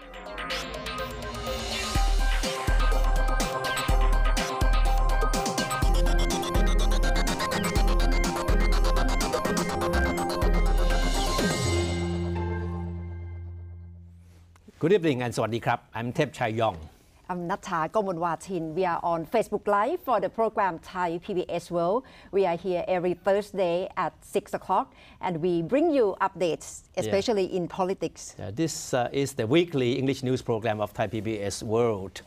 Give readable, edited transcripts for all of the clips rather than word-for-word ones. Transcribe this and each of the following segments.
Good evening and สวัสดีครับ I'm Thep Chayong. I'm Natha Gomonwatin. We are on Facebook Live for the program Thai PBS World. We are here every Thursday at 6 o'clock and we bring you updates, especially in politics. This is the weekly English news program of Thai PBS World.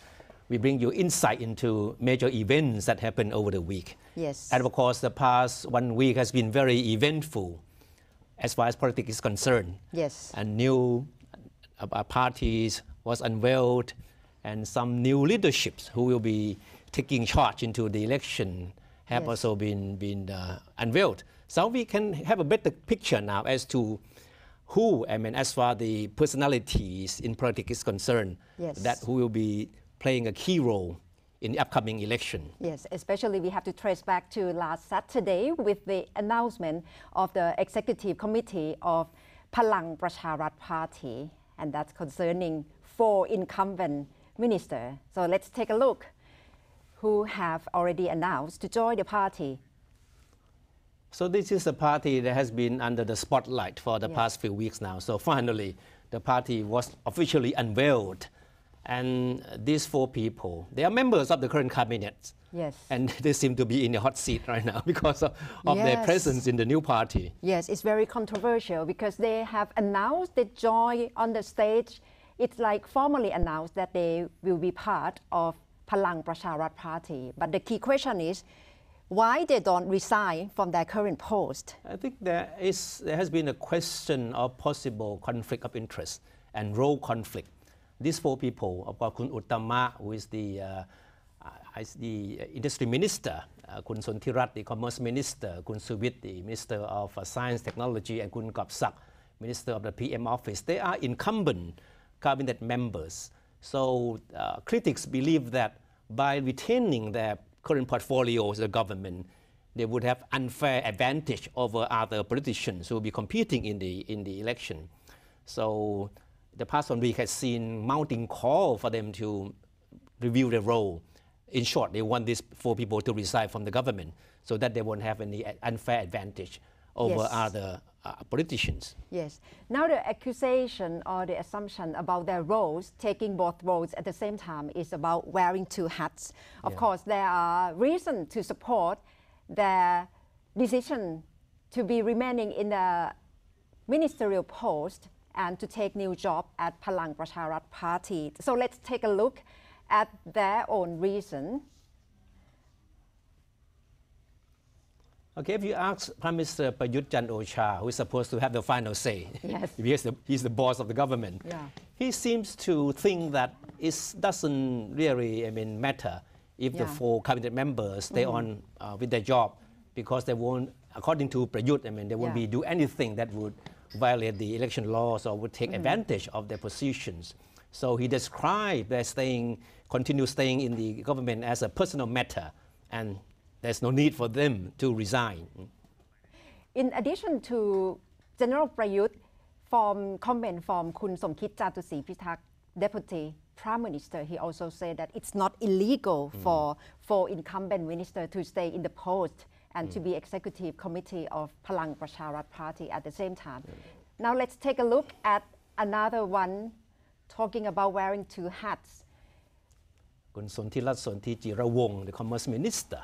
We bring you insight into major events that happen over the week. Yes. And of course, the past 1 week has been very eventful as far as politics is concerned. Yes. And new parties was unveiled and some new leaderships who will be taking charge into the election have also been unveiled. So we can have a better picture now as to who, as far the personalities in politics is concerned, that who will be playing a key role in the upcoming election. Yes, especially we have to trace back to last Saturday with the announcement of the executive committee of Phalang Pracharat party, and that's concerning 4 incumbent ministers. So let's take a look who have already announced to join the party. So this is a party that has been under the spotlight for the past few weeks now. So finally, the party was officially unveiled. And these 4 people, they are members of the current cabinet. Yes. And they seem to be in the hot seat right now because of their presence in the new party. Yes, it's very controversial because they have announced they join on the stage. It's like formally announced that they will be part of Phalang Pracharat party. But the key question is why they don't resign from their current post. I think there has been a question of possible conflict of interest and role conflict. These 4 people, of course, Kun Uttama, who is the industry minister, Kun Sontirat, the commerce minister, Kun Suvit, the minister of science, technology, and Kun Gapsak, minister of the PM office, they are incumbent cabinet members. So critics believe that by retaining their current portfolios of the government, they would have unfair advantage over other politicians who will be competing in the election. So the past 1 week has seen mounting call for them to review their role. In short, they want these 4 people to resign from the government so that they won't have any unfair advantage over other politicians. Yes. Now the accusation or the assumption about their roles, taking both roles at the same time, is about wearing 2 hats. Of course, there are reasons to support their decision to be remaining in the ministerial post and to take new job at Phalang Pracharat party. So let's take a look at their own reason. Okay, if you ask Prime Minister Prayut Chan-o-cha, who is supposed to have the final say, yes. he's the boss of the government, he seems to think that it doesn't really matter if the 4 cabinet members stay on with their job, because they won't, according to Prayut, they won't be do anything that would violate the election laws or would take advantage of their positions. So he described their continue staying in the government as a personal matter, and there's no need for them to resign. In addition to General Prayut, comment from Kun Somkit Jatusipitak, Deputy Prime Minister, he also said that it's not illegal for incumbent minister to stay in the post and to be executive committee of Phalang Pracharat party at the same time. Now let's take a look at another one talking about wearing 2 hats. Kun Sontirat Sontijirawong, the commerce minister.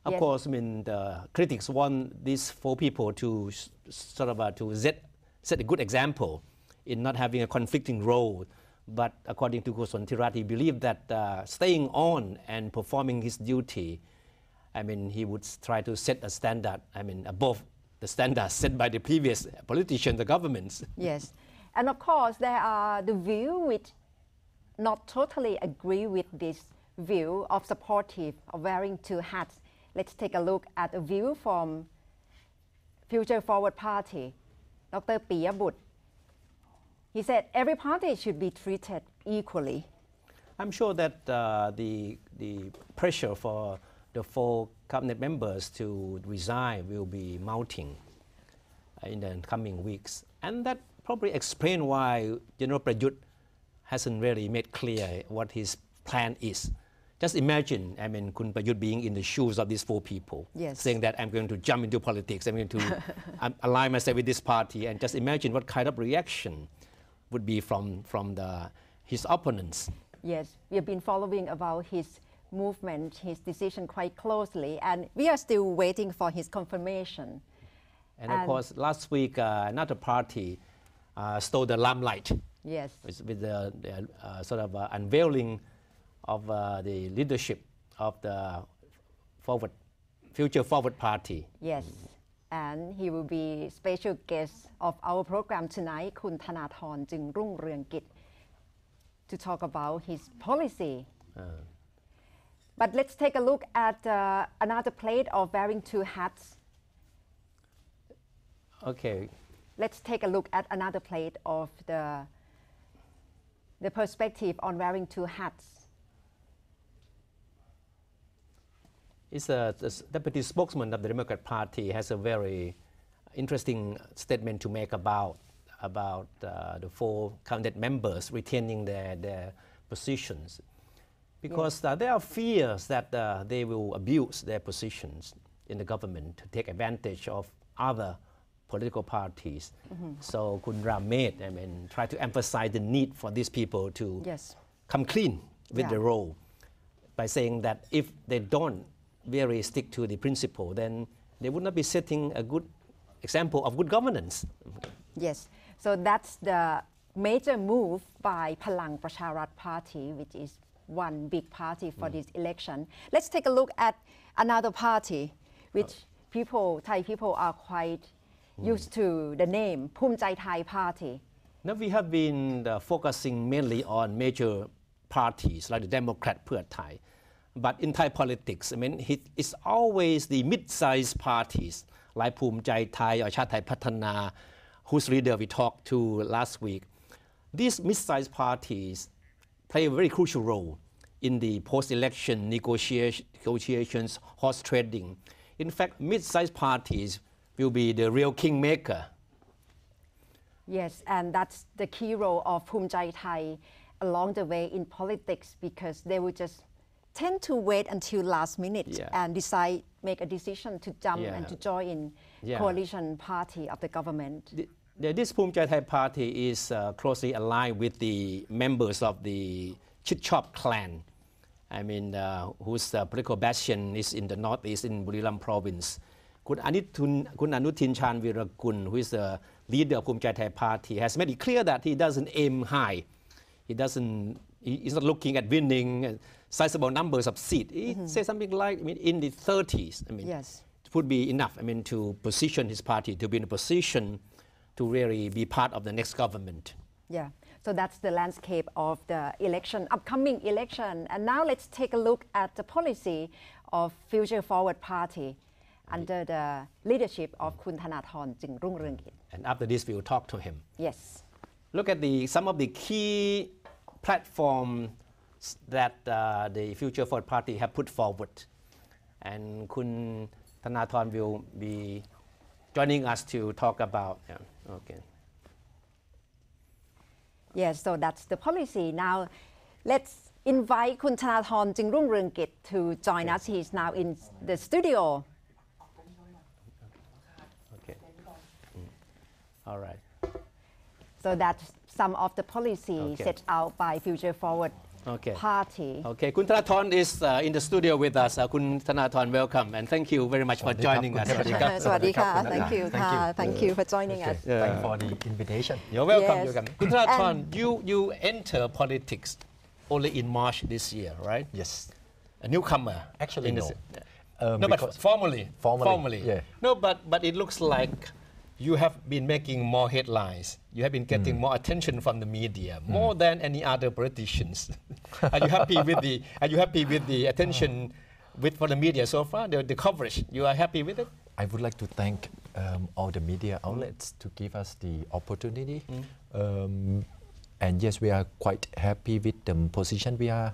Of course, the critics want these 4 people to sort of to set a good example in not having a conflicting role. But according to Kun Sontirat, he believed that staying on and performing his duty, he would try to set a standard, above the standards set by the previous politicians, the governments. Yes, and of course there are the view which not totally agree with this view of supportive of wearing 2 hats. Let's take a look at a view from Future Forward Party, Dr. Piyabut. He said every party should be treated equally. I'm sure that the pressure for the 4 cabinet members to resign will be mounting in the coming weeks. And that probably explains why General Prayut hasn't really made clear what his plan is. Just imagine, I mean, Kun Prayut being in the shoes of these four people, yes. saying that I'm going to jump into politics, I'm going to align myself with this party, and just imagine what kind of reaction would be from his opponents. Yes, we have been following about his movement, his decision quite closely, and we are still waiting for his confirmation. And of course, last week, another party stole the limelight. Yes. With the sort of unveiling of the leadership of the Future Forward Party. Yes, and he will be special guest of our program tonight, Kun Thanathorn Juangroongruangkit, to talk about his policy. But let's take a look at another plate of wearing two hats. Okay. Let's take a look at another plate of the perspective on wearing two hats. The deputy spokesman of the Democrat Party has a very interesting statement to make about the four cabinet members retaining their positions, because there are fears that they will abuse their positions in the government to take advantage of other political parties. So Kun Ramed, I mean, try to emphasize the need for these people to come clean with the role by saying that if they don't really stick to the principle, then they would not be setting a good example of good governance. Yes, so that's the major move by Phalang Pracharat party, which is one big party for this election. Let's take a look at another party, which Thai people are quite used to the name, Phumchai Thai Party. Now we have been focusing mainly on major parties like the Democrat Pheu Thai. But in Thai politics, I mean, it's always the mid-sized parties like Phumchai Thai or Chat Thai Patana, whose leader we talked to last week. These mid-sized parties play a very crucial role in the post-election negotiations, horse trading. In fact, mid-sized parties will be the real kingmaker. Yes, and that's the key role of Phumchai Thai along the way in politics, because they will just tend to wait until last minute and make a decision to jump and to join in coalition party of the government. This Phumchai Thai party is closely aligned with the members of the Chitchop clan, I mean, whose political bastion is in the northeast in Buriram province. Kun Anutin Chanvirakun, who is the leader of Phumchai Thai party, has made it clear that he doesn't aim high. He's not looking at winning sizable numbers of seats. He says something like, I mean, in the 30s. I mean, it would be enough. I mean, to position his party to be in a position to really be part of the next government. Yeah. So that's the landscape of the election, upcoming election. And now let's take a look at the policy of Future Forward Party under the leadership of Kun Thanathorn Juangroongruangkit. And after this, we will talk to him. Yes. Look at some of the key platforms that the Future Forward Party have put forward. And Kun Thanathorn will be joining us to talk about. Yes, so that's the policy. Now, let's invite Kun Thanathorn Juangroongruangkit to join us. He's now in the studio. All right. So that's some of the policy set out by Future Forward Party. Okay, Kun Thanathorn is in the studio with us. Kun Thanathorn, welcome, and thank you very much for joining us. Thank you for joining us. Thank you for the invitation. You're welcome. Kun Thanathorn, you enter politics only in March this year, right? Yes. A newcomer. Actually, no. No, but formally. Yeah. No, but it looks like you have been making more headlines. You have been getting more attention from the media, more than any other politicians. Are you happy with the attention for the media so far? The coverage. You are happy with it? I would like to thank all the media outlets to give us the opportunity. And yes, we are quite happy with the position we are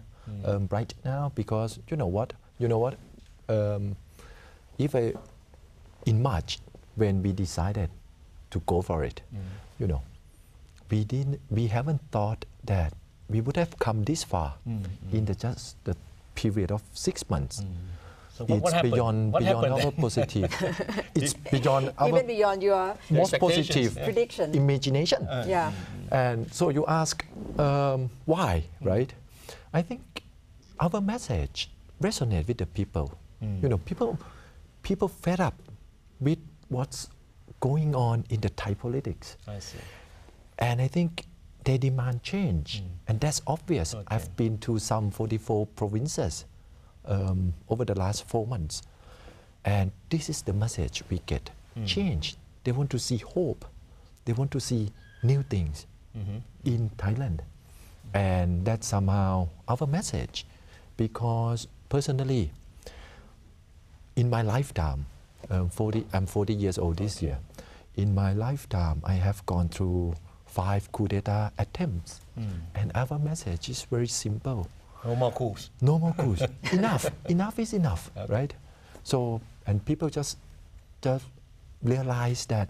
right now, because you know what? In March, when we decided to go for it, we haven't thought that we would have come this far in just the period of 6 months. So It's what happened? beyond What beyond happened our then? positive. It's beyond our Even beyond your most expectations, positive yeah. prediction. imagination. Yeah. And so you ask why, right? I think our message resonates with the people. You know, people fed up with what's going on in the Thai politics. I see. And I think they demand change. And that's obvious. Okay. I've been to some 44 provinces over the last 4 months. And this is the message we get. Change. They want to see hope. They want to see new things in Thailand. And that's somehow our message. Because personally, in my lifetime, I'm 40 years old this year. In my lifetime, I have gone through 5 coup d'etat attempts. And our message is very simple. No more coups. No more coups. Enough. Enough is enough, right? So, and people just realize that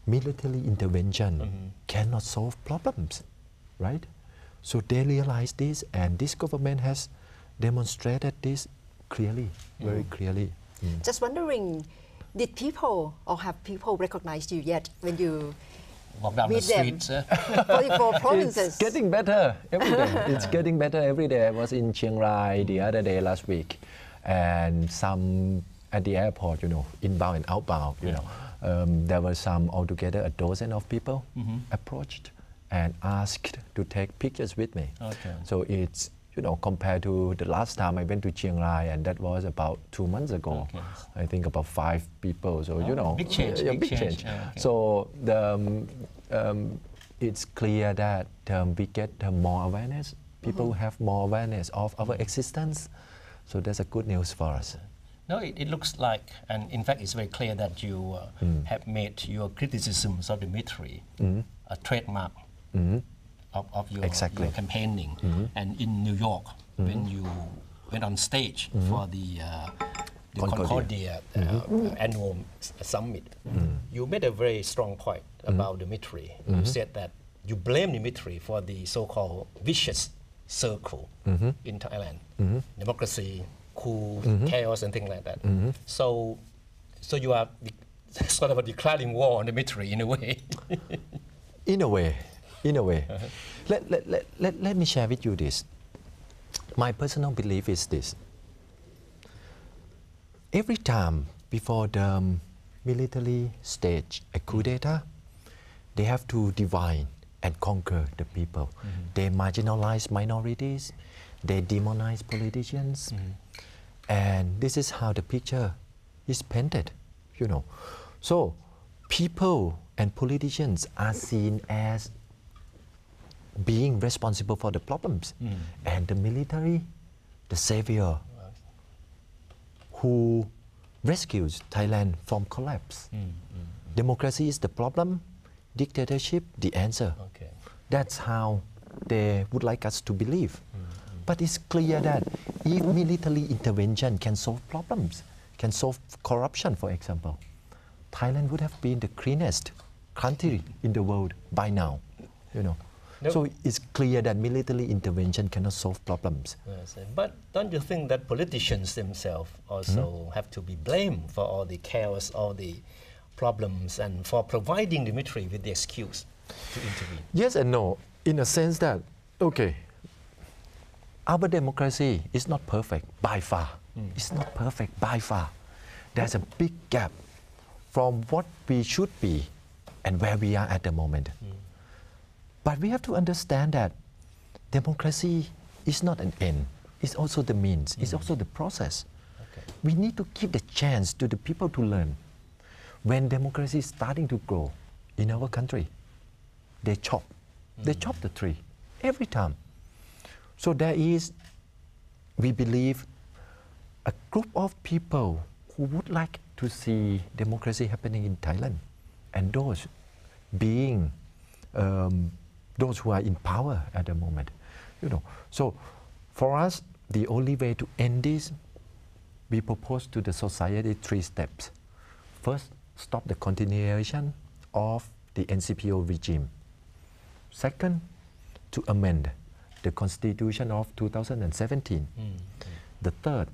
military intervention cannot solve problems, right? So they realize this, and this government has demonstrated this clearly, very clearly. Just wondering, did people or have people recognized you yet when you Walk down the meet them? streets. 44 provinces. It's getting better every day. It's getting better every day. I was in Chiang Rai the other day last week, and some at the airport, you know, inbound and outbound, you know, there were some altogether a dozen of people approached and asked to take pictures with me. Okay. So it's, you know, compared to the last time I went to Chiang Rai, and that was about 2 months ago. Okay. I think about 5 people. So you know, big change, yeah, big big change. change. Okay. So it's clear that we get more awareness. People have more awareness of our existence. So that's a good news for us. No, it looks like, and in fact, it's very clear that you have made your criticisms of the military a trademark of your, Exactly. your campaigning. And in New York, when you went on stage for the Concordia annual summit, you made a very strong point about the military. You said that you blame the military for the so-called vicious circle in Thailand, democracy, coup, chaos, and things like that. So you are sort of declaring war on the military in a way. In a way. Let me share with you this. My personal belief is this. Every time before the military stage a coup d'etat, they have to divide and conquer the people. They marginalize minorities, they demonize politicians, and this is how the picture is painted, you know. So people and politicians are seen as being responsible for the problems, and the military, the savior who rescues Thailand from collapse. Democracy is the problem, dictatorship the answer. Okay. That's how they would like us to believe. But it's clear that if military intervention can solve problems, can solve corruption, for example, Thailand would have been the cleanest country in the world by now, you know. No. So it's clear that military intervention cannot solve problems. Yes, but don't you think that politicians themselves also have to be blamed for all the chaos, all the problems, and for providing the military with the excuse to intervene? Yes and no, in a sense that, okay, our democracy is not perfect by far. It's not perfect by far. There's a big gap from what we should be and where we are at the moment. But we have to understand that democracy is not an end. It's also the means. It's also the process. Okay. We need to give the chance to the people to learn. When democracy is starting to grow in our country, they chop. They chop the tree every time. So there is, we believe, a group of people who would like to see democracy happening in Thailand, and those being those who are in power at the moment, you know. So for us, the only way to end this, we propose to the society 3 steps. First, stop the continuation of the NCPO regime. Second, to amend the constitution of 2017. The third,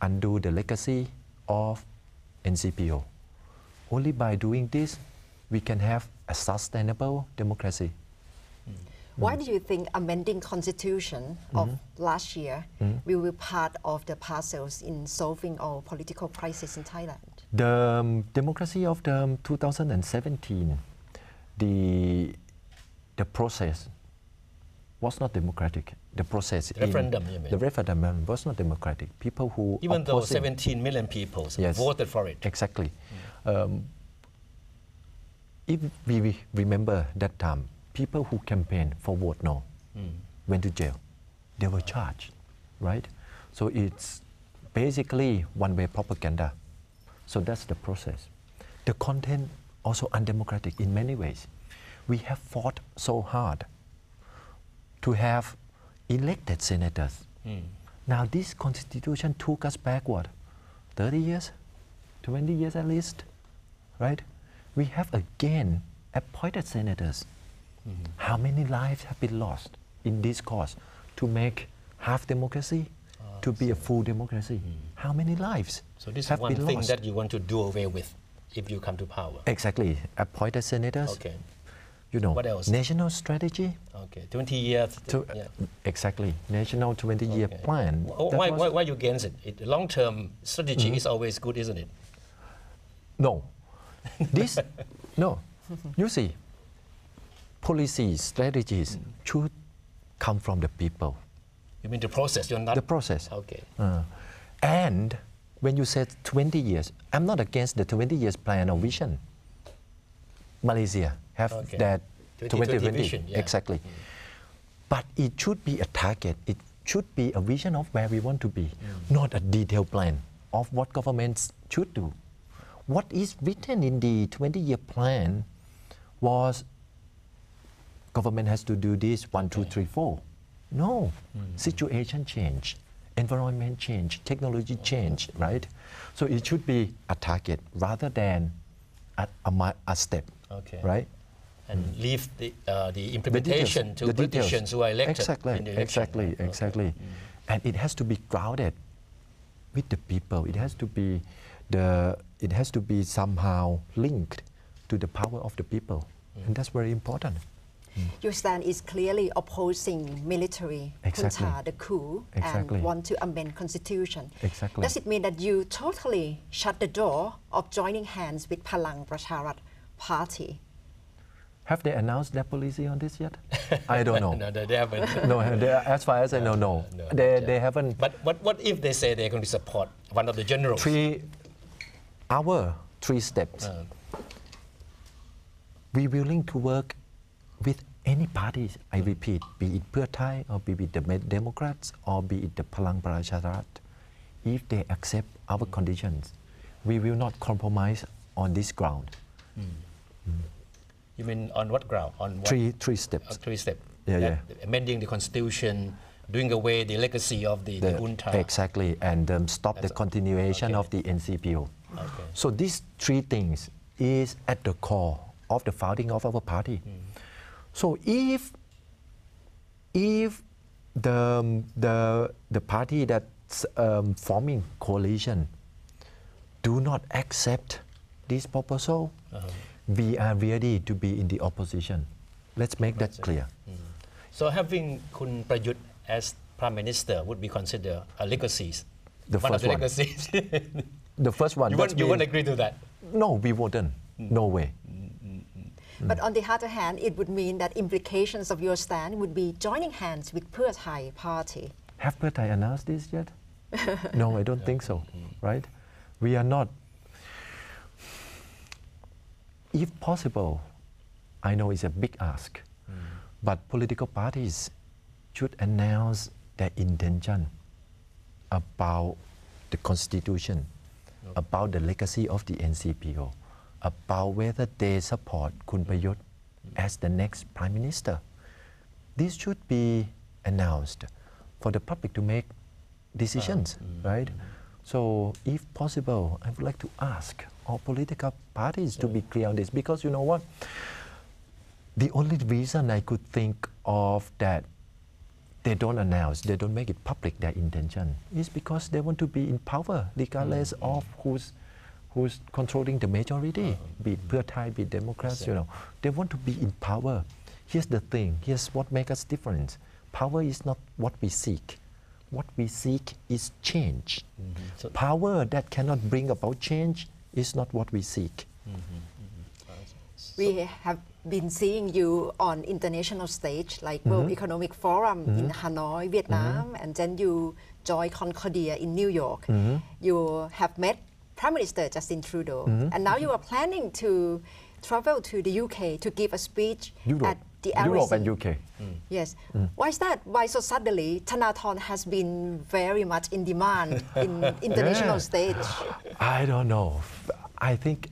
undo the legacy of NCPO. Only by doing this, we can have a sustainable democracy. Why do you think amending constitution of last year will be part of the parcels in solving our political crisis in Thailand? The democracy of the 2017, the process was not democratic. The process Referendum, you mean? the referendum was not democratic. People who Even though opposing- 17 million people Yes. voted for it. Exactly. If we remember that time, people who campaigned for vote no went to jail. They were charged, right? So it's basically one-way propaganda. So that's the process. The content also undemocratic in many ways. We have fought so hard to have elected senators. Now this constitution took us backward 30 years, 20 years at least, right? We have again appointed senators. How many lives have been lost in this cause to make half democracy to be a full democracy? How many lives So this is have one been thing lost? that you want to do away with if you come to power. Exactly. Appointed senators. Okay. You know, What else? national strategy. Okay. 20 years. Yeah. Exactly. National 20-year Okay. plan. That Why, was- why you against it? Long-term strategy is always good, isn't it? No. This, no. You see, policies, strategies should come from the people, You mean the process? You're not. the process. Okay. And when you said 20 years, I'm not against the 20 years plan or vision. Malaysia have Okay. that 2020 vision, yeah. Exactly. But it should be a target. It should be a vision of where we want to be, not a detailed plan of what governments should do. What is written in the 20-year plan was government has to do this 1, 2, 3, 4. No, situation change, environment change, technology change, right? So it should be a target rather than a step, Okay. right? And leave the implementation to the details. politicians who are elected Exactly, in the election. exactly, Okay. exactly. And it has to be grounded with the people. It has to be somehow linked to the power of the people, and that's very important. Your stand is clearly opposing military Exactly. junta, the coup, Exactly. and want to amend constitution. Exactly. Does it mean that you totally shut the door of joining hands with Phalang Pracharat party? Have they announced their policy on this yet? I don't know. No, they haven't. No, as far as I know, no. No, They haven't. But what if they say they're going to support one of the generals? Three steps. We willing to work with any parties, I repeat, be it Pheu Thai or be it the Democrats or be it the Phalang Pracharat. If they accept our conditions, we will not compromise on this ground. You mean on what ground? On what? Three steps. 3 steps. Yeah. Amending the constitution, doing away the legacy of the junta. Exactly, and stop the continuation of the NCPO. Okay. So these three things is at the core of the founding of our party. So if the party that's forming coalition do not accept this proposal, we are ready to be in the opposition. Let's make that clear. So having Kun Prayut as Prime Minister would be considered a legacy. The one of first the one. legacies. The first one. You won't agree to that? No, we wouldn't. No way. But on the other hand, it would mean that implications of your stand would be joining hands with Pheu Thai party. Have Pheu Thai announced this yet? No, I don't think so, right? We are not. If possible, I know it's a big ask, but political parties should announce their intention about the constitution, about the legacy of the NCPO, about whether they support Kun Prayut as the next Prime Minister. This should be announced for the public to make decisions, right? So if possible, I would like to ask all political parties to be clear on this, because you know what? The only reason I could think of that they don't announce, they don't make it public their intention, is because they want to be in power regardless of who's controlling the majority, be it Pheu Thai, be it Democrats, they want to be in power. Here's the thing, here's what makes us different. Power is not what we seek. What we seek is change. So power that cannot bring about change is not what we seek. We have been seeing you on international stage like World Economic Forum in Hanoi, Vietnam, and then you joined Concordia in New York. You have met Prime Minister Justin Trudeau, and now you are planning to travel to the UK to give a speech at the RSC. Europe and UK. Yes. Why is that? Why so suddenly Thanathorn has been very much in demand in international stage? I don't know. I think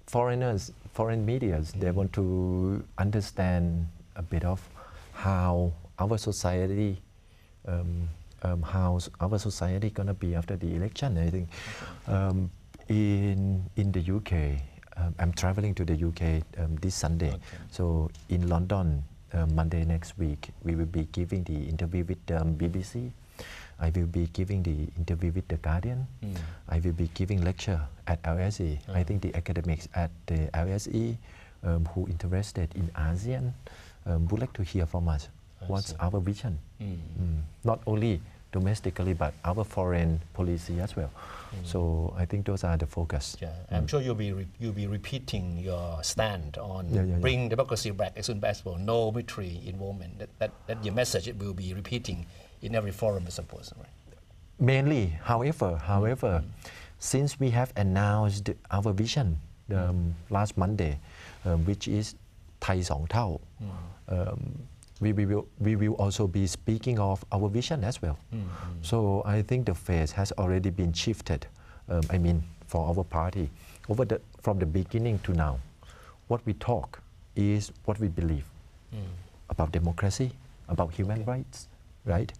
foreigners, foreign medias, they want to understand a bit of how our society gonna be after the election. I think in the UK, I'm traveling to the UK this Sunday. So in London, Monday next week, we will be giving the interview with BBC. I will be giving the interview with The Guardian. I will be giving lecture at LSE. I think the academics at the LSE who interested in ASEAN would like to hear from us. What's our vision? Not only domestically, but our foreign policy as well. So I think those are the focus. Yeah, I'm sure you'll be repeating your stand on bring democracy back as soon as possible, no military involvement. That your message it will be repeating in every forum, I suppose, right? Mainly, however, since we have announced our vision last Monday, which is Thai Song Thao, we will also be speaking of our vision as well. So I think the phase has already been shifted. I mean, for our party, from the beginning to now, what we talk is what we believe about democracy, about human rights, right?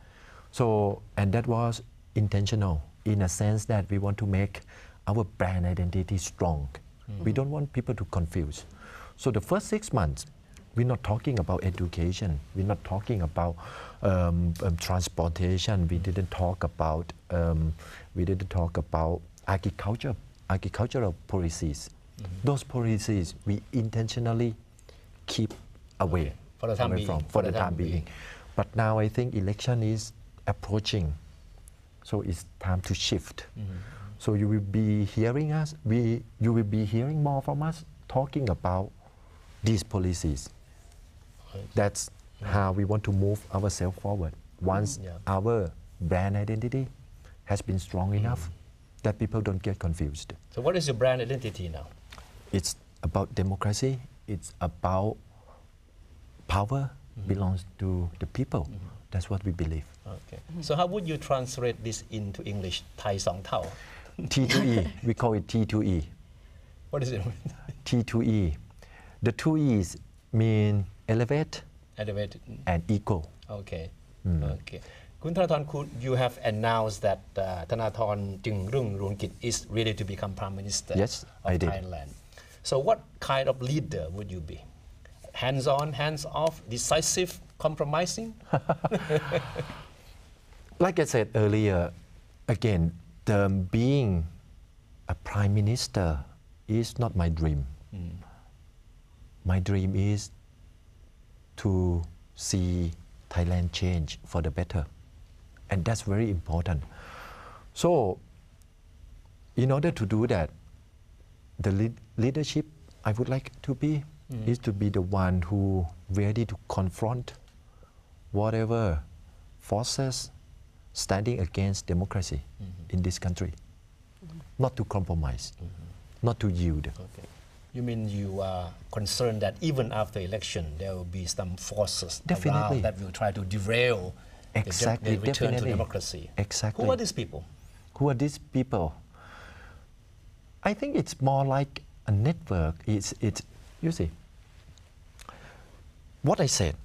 So, and that was intentional in a sense that we want to make our brand identity strong. We don't want people to confuse. So the first 6 months, we're not talking about education. We're not talking about transportation. We didn't talk about agricultural policies. Those policies we intentionally keep away for the time being. But now I think election is approaching, so it's time to shift. So you will be hearing us. You will be hearing more from us talking about these policies. That's how we want to move ourselves forward. Once our brand identity has been strong enough that people don't get confused. So what is your brand identity now? It's about democracy. It's about power belongs to the people. That's what we believe. Okay. So how would you translate this into English, Thai Song Thao? T2E, we call it T2E. What is it? T2E. The two E's mean elevate and equal. Okay. Okay. Kun Thanathorn, you have announced that Thanathorn Juangroongruangkit is ready to become Prime Minister of Thailand. So what kind of leader would you be? Hands-on, hands-off, decisive, compromising? Like I said earlier, again, being a Prime Minister is not my dream. My dream is to see Thailand change for the better. And that's very important. So, in order to do that, the leadership I would like to be is to be the one who ready to confront whatever forces standing against democracy in this country. Not to compromise, not to yield. Okay. You mean you are concerned that even after election there will be some forces around that will try to derail the return to democracy? Exactly. Who are these people? Who are these people? I think it's more like a network. It's you see, what I said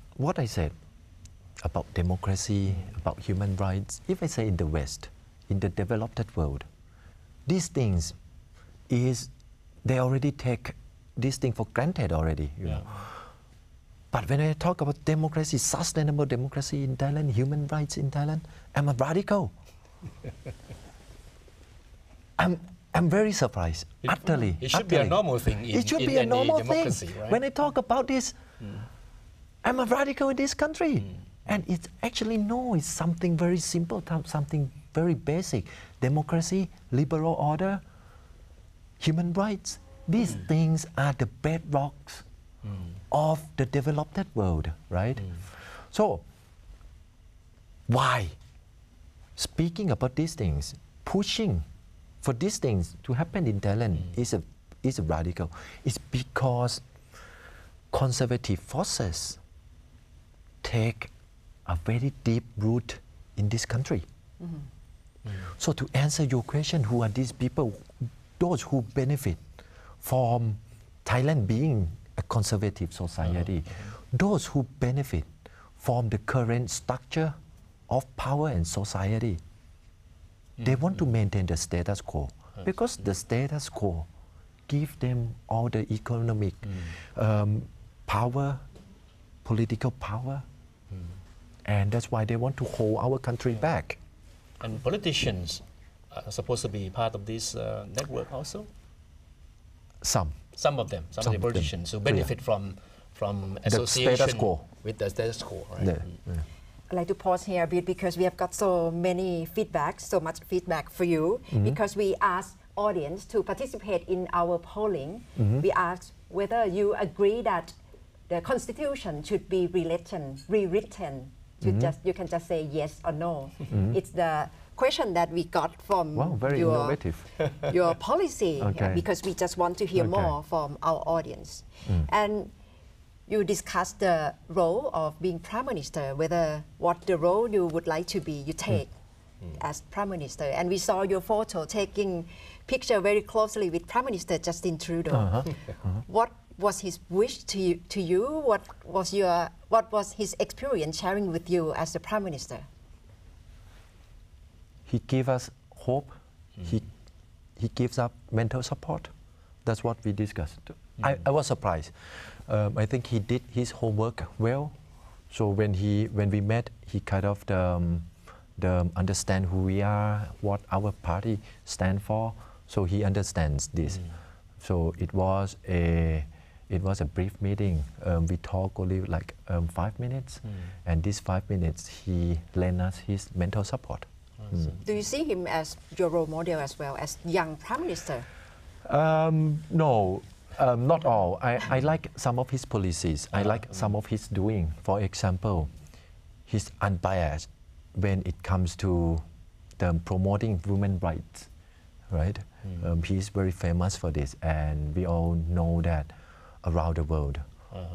about democracy, about human rights, if I say in the West, in the developed world, these things they already take this thing for granted already. You know. But when I talk about democracy, sustainable democracy in Thailand, human rights in Thailand, I'm a radical. I'm very surprised, utterly. It should be a normal thing in any democracy, right? When I talk about this, I'm a radical in this country. And it's actually, no, it's something very simple, something very basic. Democracy, liberal order, human rights. These things are the bedrocks of the developed world, right? So, why? Speaking about these things, pushing for these things to happen in Thailand is a radical. It's because conservative forces take a very deep root in this country. So to answer your question, who are these people? Those who benefit from Thailand being a conservative society, those who benefit from the current structure of power and society. They want to maintain the status quo because the status quo gives them all the economic power, political power, and that's why they want to hold our country back. And politicians are supposed to be part of this network also? Some of them, some of the politicians who benefit from association status quo. With the status quo, right? I'd like to pause here a bit because we have got so much feedback for you, because we asked audience to participate in our polling. We asked whether you agree that the constitution should be rewritten. You can just say yes or no. It's the question that we got from very innovative. your policy, because we just want to hear more from our audience. And you discussed the role of being Prime Minister, what the role you would like to be, you take as Prime Minister. And we saw your photo taking picture very closely with Prime Minister Justin Trudeau. What was his wish to you? What was his experience sharing with you as the Prime Minister? He gave us hope. He gives up mental support. That's what we discussed. I was surprised. I think he did his homework well. So when we met, he kind of understand who we are, what our party stand for. So he understands this. So it was a brief meeting. We talked only like 5 minutes, and these 5 minutes he lent us his mental support. Do you see him as your role model as well as young Prime Minister? No. Not all. I like some of his policies. I like some of his doing. For example, he's unbiased when it comes to promoting women's rights, right? He's very famous for this, and we all know that around the world,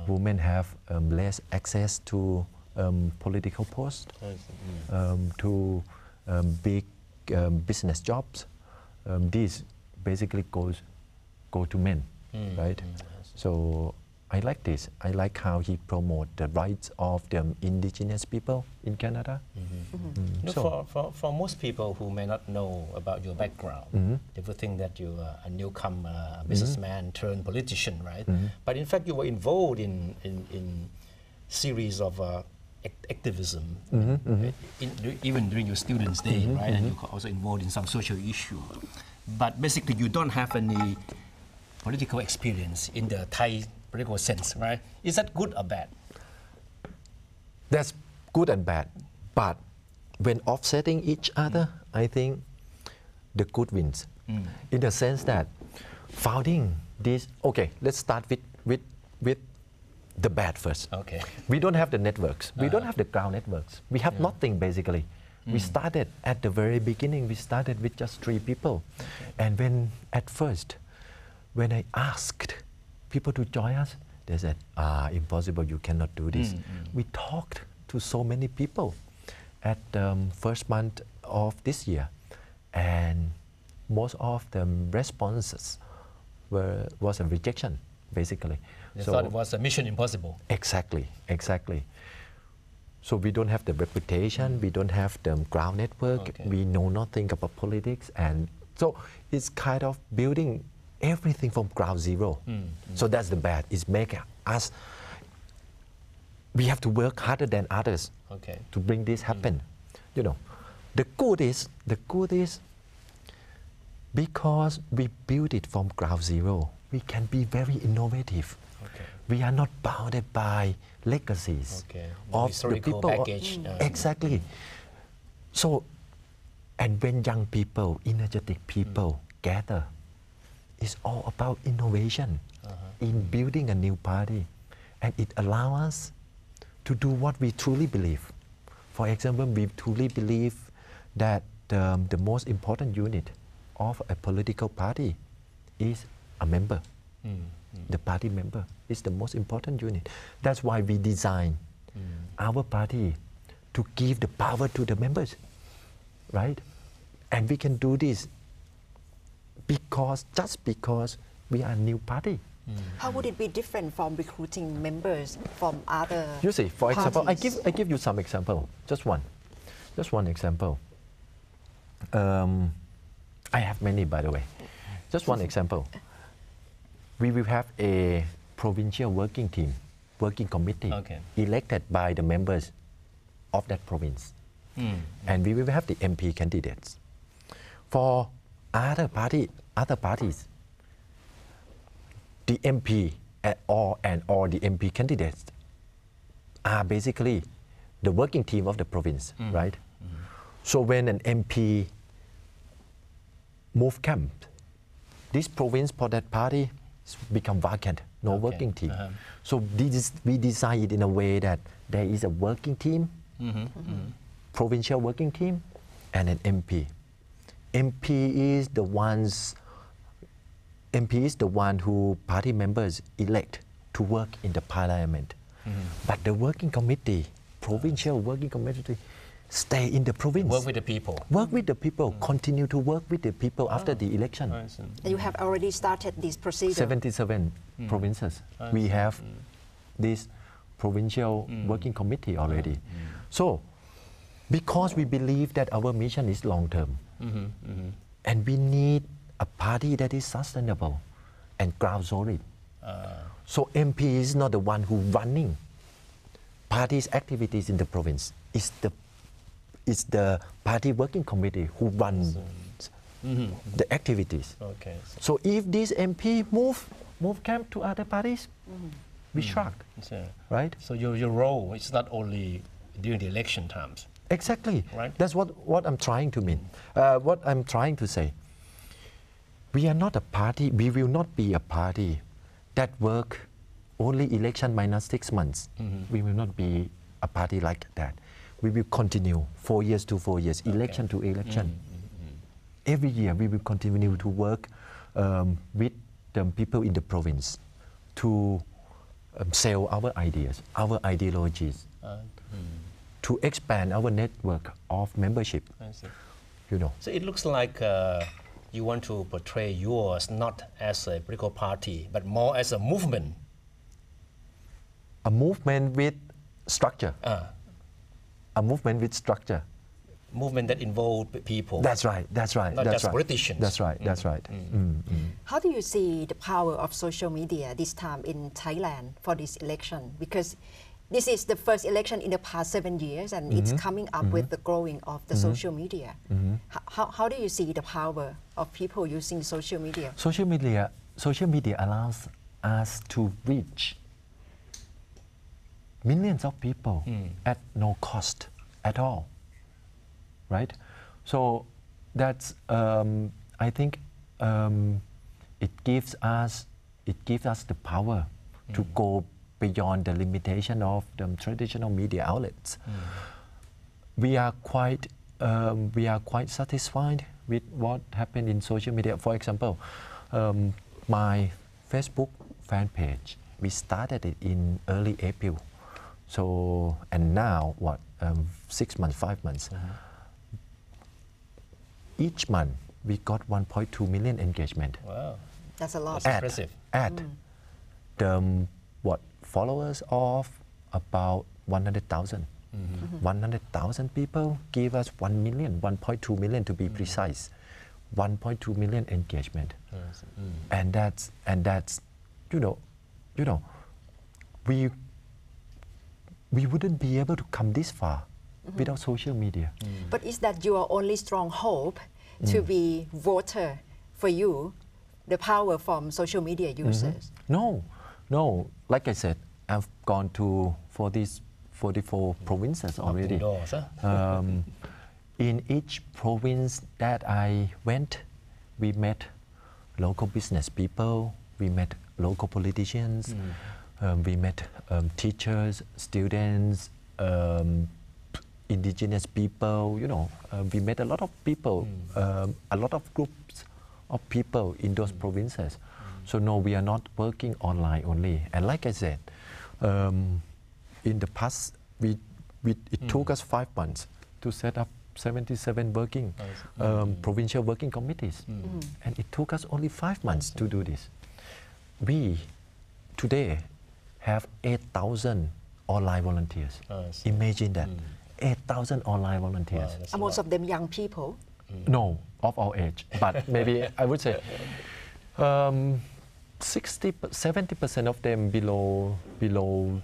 women have less access to political posts, to big business jobs. These basically go to men. Right? So I like this. I like how he promotes the rights of the indigenous people in Canada. For most people who may not know about your background, they would think that you're a newcomer, a businessman turned politician, right? But in fact, you were involved in series of activism, even during your students' day, right? And you're also involved in some social issue. But basically, you don't have any political experience in the Thai political sense, right? Is that good or bad? That's good and bad. But when offsetting each other, I think the good wins. In the sense that founding this, let's start with the bad first. We don't have the networks. We don't have the ground networks. We have nothing basically. We started at the very beginning, we started with just 3 people. And at first, when I asked people to join us, they said, impossible, you cannot do this. We talked to so many people at the first month of this year, and most of the responses was a rejection, basically. They thought it was a mission impossible. Exactly. So we don't have the reputation, we don't have the ground network, we know nothing about politics, and so it's kind of building everything from ground zero. So that's the bad. It's make us we have to work harder than others to bring this happen. You know, the good is because we build it from ground zero, we can be very innovative. We are not bounded by legacies of the people. Baggage. Exactly. So, and when young people, energetic people gather, it's all about innovation in building a new party. And it allows us to do what we truly believe. For example, we truly believe that the most important unit of a political party is a member. The party member is the most important unit. That's why we design our party to give the power to the members, right? And we can do this just because we are a new party. How would it be different from recruiting members from other You see, for example, parties? I give you some example, just one example. I have many, by the way. Just one example. We will have a provincial working committee, elected by the members of that province. And we will have the MP candidates. For other parties, the MP or the MP candidates are basically the working team of the province, right? So when an MP move camp, this province for that party become vacant, no working team. So we design it in a way that there is a working team, provincial working team, and an MP. MP is the one who party members elect to work in the parliament. But the working committee, provincial working committee, stay in the province. Work with the people. Work with the people, continue to work with the people after the election. You have already started this procedure. 77 provinces. We have this provincial working committee already. So, because we believe that our mission is long term, and we need a party that is sustainable and ground solid. So MP is not the one who running party's activities in the province. It's the party working committee who runs the activities. So if this MP move camp to other parties, we shrug, right? So your role is not only during the election times. Exactly. Right. That's what I'm trying to mean. What I'm trying to say. We are not a party. We will not be a party that work only election minus 6 months. We will not be a party like that. We will continue 4 years to 4 years, election to election. Every year we will continue to work with the people in the province to sell our ideas, our ideologies, to expand our network of membership. I see. You know. So it looks like you want to portray yours not as a political party, but more as a movement. A movement with structure. A movement with structure. Movement that involves people. That's right. Not just politicians. That's right. How do you see the power of social media this time in Thailand for this election? Because this is the first election in the past 7 years, and it's coming up with the growing of the social media. How do you see the power of people using social media? Social media allows us to reach millions of people at no cost at all, right? So that's I think it gives us the power to go beyond the limitation of the traditional media outlets. We are quite satisfied with what happened in social media. For example, my Facebook fan page, we started it in early April. So, and now 6 months, 5 months. Each month we got 1.2 million engagement. Wow, That's a lot. that's impressive. At the followers of about 100,000. 100,000 people give us 1 million, 1.2 million to be precise. 1.2 million engagement. And that's we we wouldn't be able to come this far without social media. But is that your only strong hope to be voter for you, the power from social media users? No. Like I said, I've gone to 44 provinces already. Doors, huh? In each province that I went, we met local business people, we met local politicians, we met teachers, students, indigenous people, we met a lot of people, a lot of groups of people in those provinces. So no, we are not working online only. And like I said, in the past, it took us 5 months to set up 77 working provincial working committees, and it took us only 5 months to do this. We today have 8,000 online volunteers. Imagine that, 8,000 online volunteers. Are most of them young people? No, of our age, but maybe I would say 70% of them below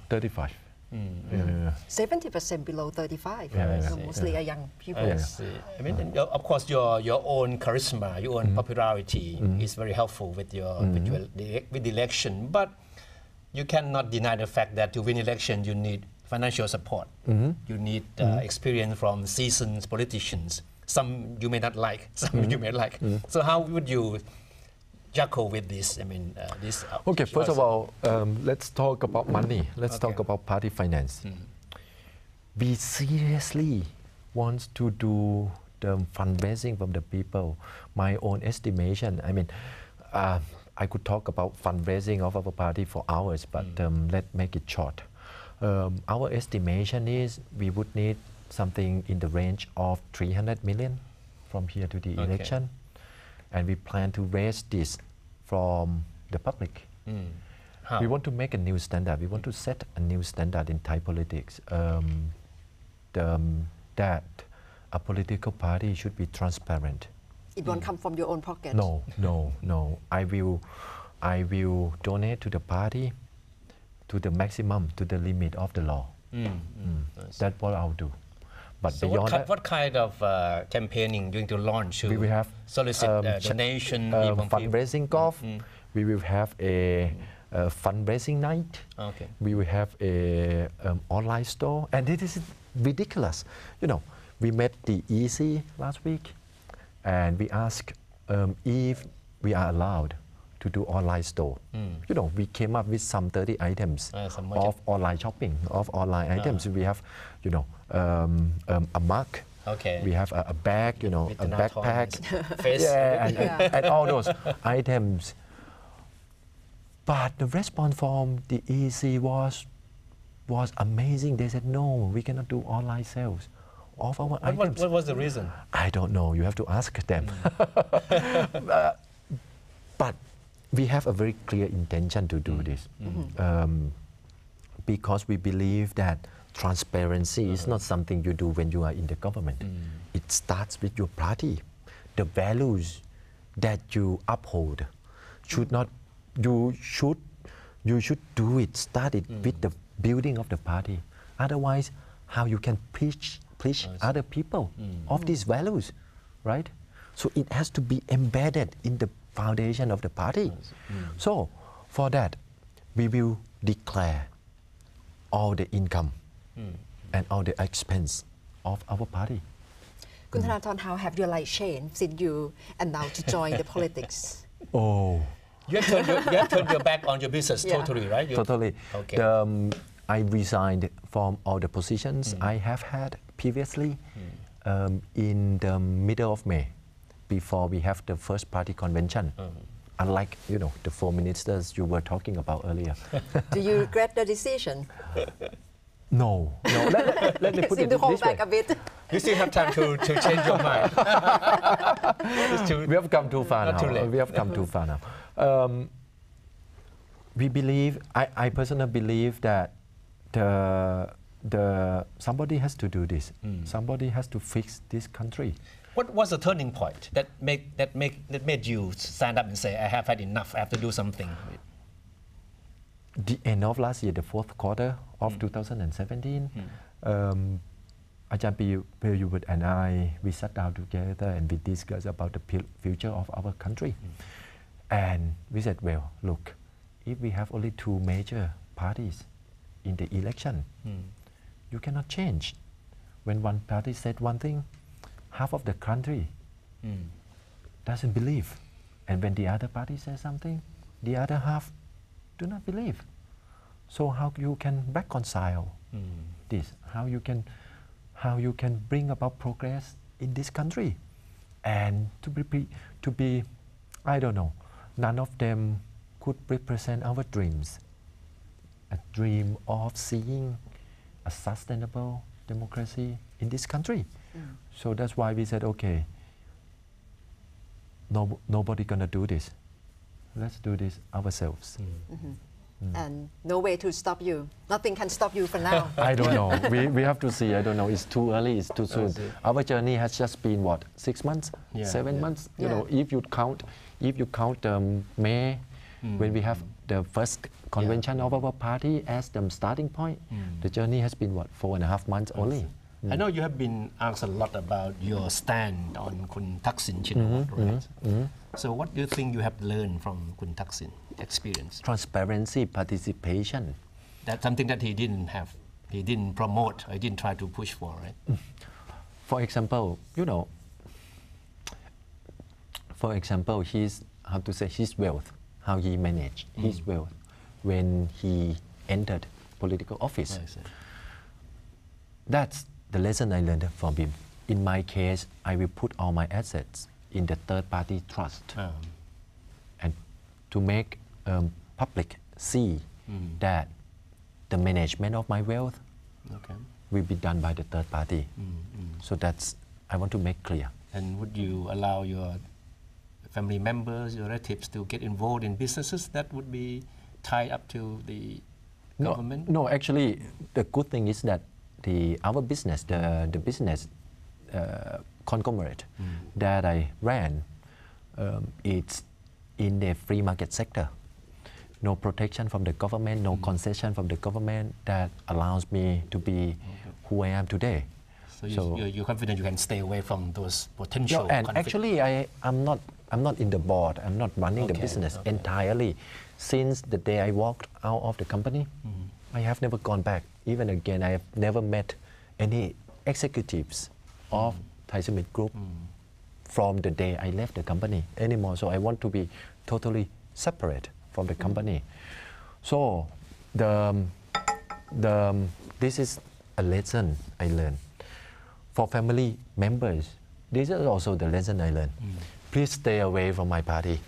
35. 70% below 35, so mostly are young people. I see. I mean, of course, your own charisma, your own popularity is very helpful with with the election. But you cannot deny the fact that to win election, you need financial support. You need experience from seasoned politicians. Some you may not like, some you may like. So how would you juggle with this? I mean, this. Okay, first of all, let's talk about money. Let's talk about party finance. We seriously want to do the fundraising from the people. My own estimation, I mean, I could talk about fundraising of our party for hours, but let's make it short. Our estimation is we would need something in the range of 300 million from here to the election. And we plan to raise this from the public. How? We want to make a new standard. We want to set a new standard in Thai politics, that a political party should be transparent. It won't come from your own pocket? No. I will donate to the party to the maximum, to the limit of the law. That's what I'll do. But so beyond what kind of campaigning going to launch? we will have solicit donation, fundraising golf. We will have a fundraising night. We will have a online store, and it is ridiculous. We met the EC last week, and we asked if we are allowed to do online store. We came up with some 30 items of online shopping, of online items. We have, a mug. We have a bag, a backpack. And all those items. But the response from the EC was amazing. They said, no, we cannot do online sales of our items. What was the reason? I don't know. You have to ask them. But we have a very clear intention to do this, because we believe that transparency is not something you do when you are in the government. It starts with your party. The values that you uphold should not. You should do it. Start it with the building of the party. Otherwise, how you can preach other people of these values, right? So it has to be embedded in the foundation of the party. So for that, we will declare all the income and all the expense of our party. Kun Thanathorn, how have your life changed since you announced to join the politics? Oh, you have turned your back on your business totally, right? Totally. Okay. I resigned from all the positions I have had previously in the middle of May, before we have the first party convention. Unlike, the 4 ministers you were talking about earlier. Do you regret the decision? No. Let me put it to hold this way. back a bit. You still have time to change your mind. We have come too far Not now. too late. We have come too far now. We believe, I personally believe that somebody has to do this. Somebody has to fix this country. What was the turning point that made you stand up and say, I have had enough, I have to do something? The end of last year, the fourth quarter of 2017. Ajahn Piyuwut and I, we sat down together and we discussed about the future of our country. And we said, well, look, if we have only two major parties in the election, you cannot change. When one party said one thing, half of the country doesn't believe. And when the other party says something, the other half do not believe. So how you can reconcile this? How you can bring about progress in this country? And to be, I don't know, none of them could represent our dreams. A dream of seeing a sustainable democracy in this country. So that's why we said, okay, nobody gonna do this. Let's do this ourselves. And no way to stop you. Nothing can stop you for now. I don't know. We have to see. I don't know. It's too early. It's too soon. Our journey has just been what, 6 months, 7 months. You know, if you count May, when we have the first convention of our party as the starting point, the journey has been what, 4.5 months only. I know you have been asked a lot about your stand on Kun Thaksin Shinawatra, right? So what do you think you have learned from Kun Thaksin experience? Transparency, participation. That's something that he didn't have. He didn't promote, he didn't try to push for, right? For example, you know, his wealth, how he managed his wealth when he entered political office. That's the lesson I learned from him. In my case, I will put all my assets in the third-party trust, and to make public see that the management of my wealth will be done by the third party. So that's, I want to make clear. And would you allow your family members, your relatives to get involved in businesses that would be tied up to the government? No, actually, the good thing is that our business, the business conglomerate that I ran, it's in the free market sector. No protection from the government, no concession from the government that allows me to be who I am today. So you're confident you can stay away from those potential conflicts? And actually, I'm not in the board. I'm not running the business entirely. Since the day I walked out of the company, I have never gone back. Even again, I have never met any executives of Thai Summit Group from the day I left the company anymore. So I want to be totally separate from the company. So this is a lesson I learned. For family members, this is also the lesson I learned. Please stay away from my party.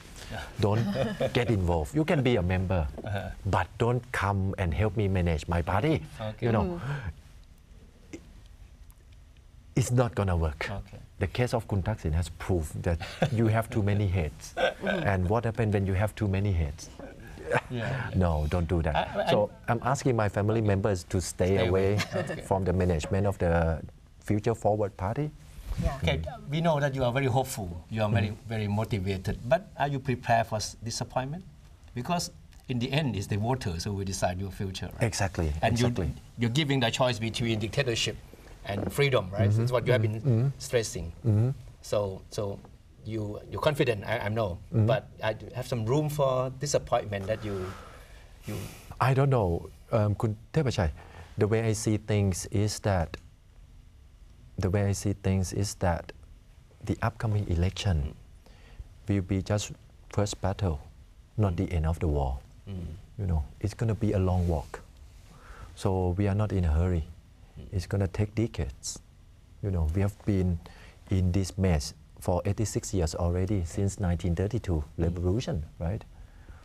Don't get involved. You can be a member, but don't come and help me manage my party. You know, it's not gonna work. The case of Kun Thaksin has proved that you have too many heads. And what happens when you have too many heads? No, don't do that. So I'm asking my family members to stay away from the management of the Future Forward Party. Okay, we know that you are very hopeful, you are very motivated, but are you prepared for disappointment? Because in the end, it's the voters who will decide your future, right? Exactly. And you're giving the choice between dictatorship and freedom, right? That's what you have been stressing. So you're confident, I know, but I have some room for disappointment that you... I don't know, Kun Thepachai, the way I see things is that the upcoming election will be just first battle, not the end of the war. You know, it's going to be a long walk. So we are not in a hurry. It's going to take decades. You know, we have been in this mess for 86 years already, since 1932 revolution, right?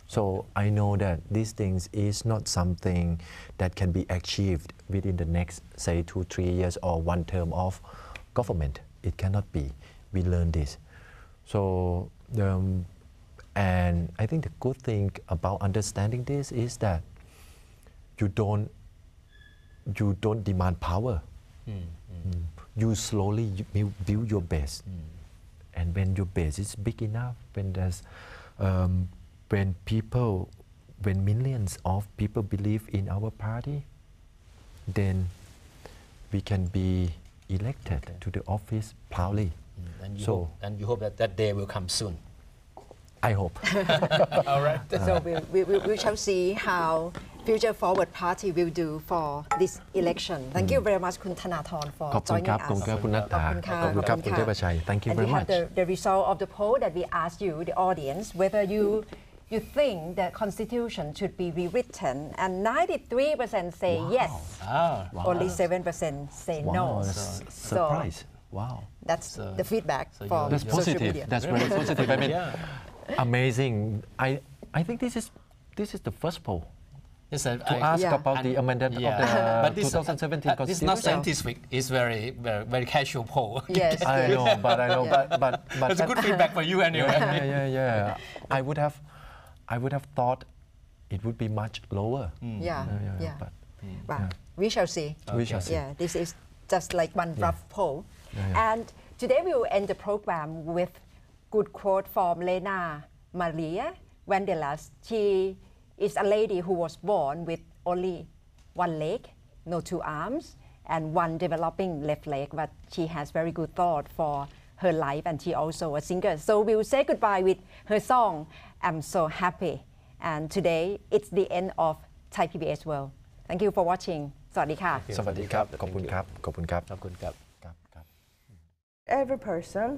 So I know that these things is not something that can be achieved within the next, say, 2-3 years or one term of government. It cannot be. We learn this. So, and I think the good thing about understanding this is that you don't demand power. You slowly build your base. And when your base is big enough, when there's when millions of people believe in our party, then we can be elected to the office proudly. And you, So- hope, and you hope that that day will come soon. I hope. All right. So we shall see how Future Forward Party will do for this election. Thank you very much, Kun Thanathorn, for ขอบคุณ joining ครับ us. ขอบคุณครับคุณนัทธา ขอบคุณค่ะ ขอบคุณครับ ขอบ คุ คุณ ณ เท ค่ะ พชัย Thank you And very we have much. the result of the poll that we asked you, the audience, whether you think the constitution should be rewritten, and 93% say yes, Ah, only 7% say no. Wow, surprise. Wow. That's So- the feedback so from That's social positive. media. That's very positive. I mean, yeah. amazing. I think this is the first poll Yes, to ask Yeah. about the amendment of Yeah. the But this, 2017 this is not Constitution. scientific. It's very casual poll. Yes. I know, but It's a good feedback for you anyway. yeah. I would have thought it would be much lower. Yeah. But But we shall see. we shall see. Yeah, this is just like one rough poll. Yeah. And today we will end the program with good quote from Lena Maria Vendelius. She is a lady who was born with only one leg, no two arms, and one developing left leg, but she has very good thought for her life, and she also a singer. So we will say goodbye with her song, I'm So Happy. And today it's the end of Thai PBS World. Thank you for watching. สวัสดีค่ะ สวัสดีครับ ขอบคุณครับ ขอบคุณครับ ขอบคุณครับ ครับ Every person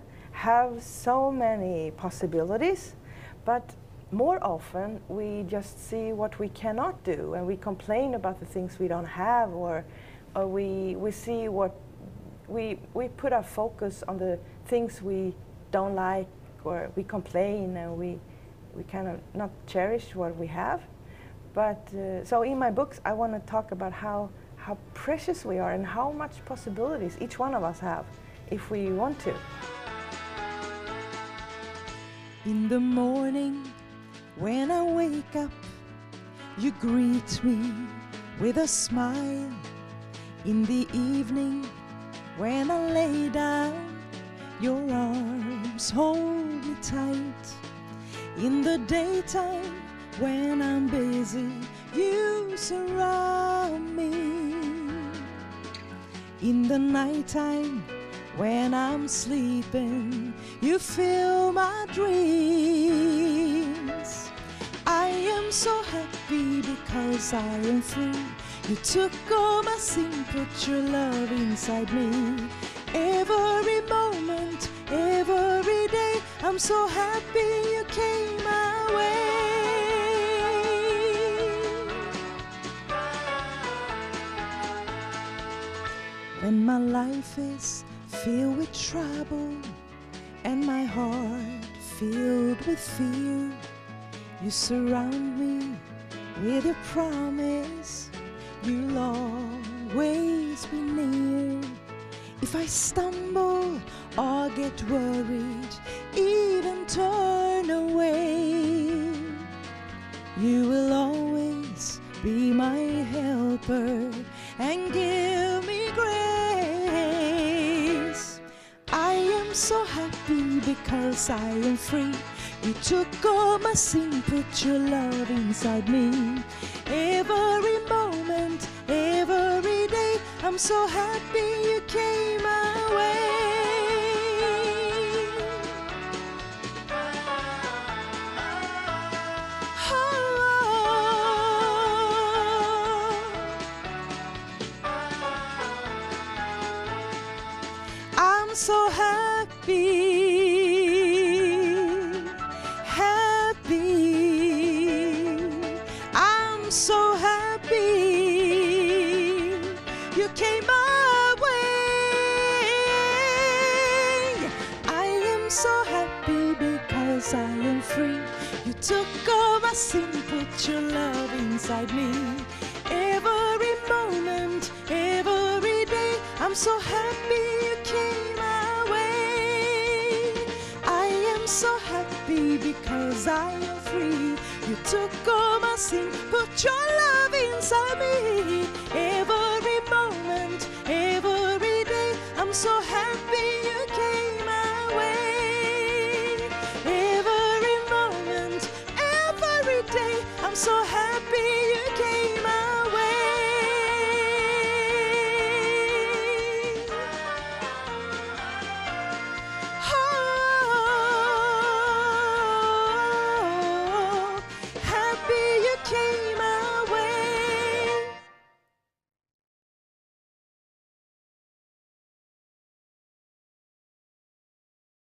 have so many possibilities, but more often we just see what we cannot do and we complain about the things we don't have, or we see what we put our focus on the things we don't like, or we complain and we kind of not cherish what we have. But so in my books I want to talk about how precious we are and how much possibilities each one of us have if we want to. In the morning, when I wake up, you greet me with a smile. In the evening, when I lay down, your arms hold me tight. In the daytime, when I'm busy, you surround me. In the nighttime, when I'm sleeping, you fill my dreams. I am so happy because I am free. You took all my sin, put your love inside me. Every moment, every day, I'm so happy you came my way. When my life is filled with trouble and my heart filled with fear, you surround me with your promise, you'll always be near. If I stumble or get worried, even turn away, you will always be my helper and give me grace. I am so happy because I am free. You took all my sin, put your love inside me. Every moment, every day, I'm so happy you came my way. I'm so happy, happy. I'm so happy you came my way. I am so happy because I am free. You took all my sin, put your love inside me. Every moment, every day, I'm so happy you came my way. I am so happy because I am free. You took all my sin, put your love inside me. Every moment, every day, I'm so happy you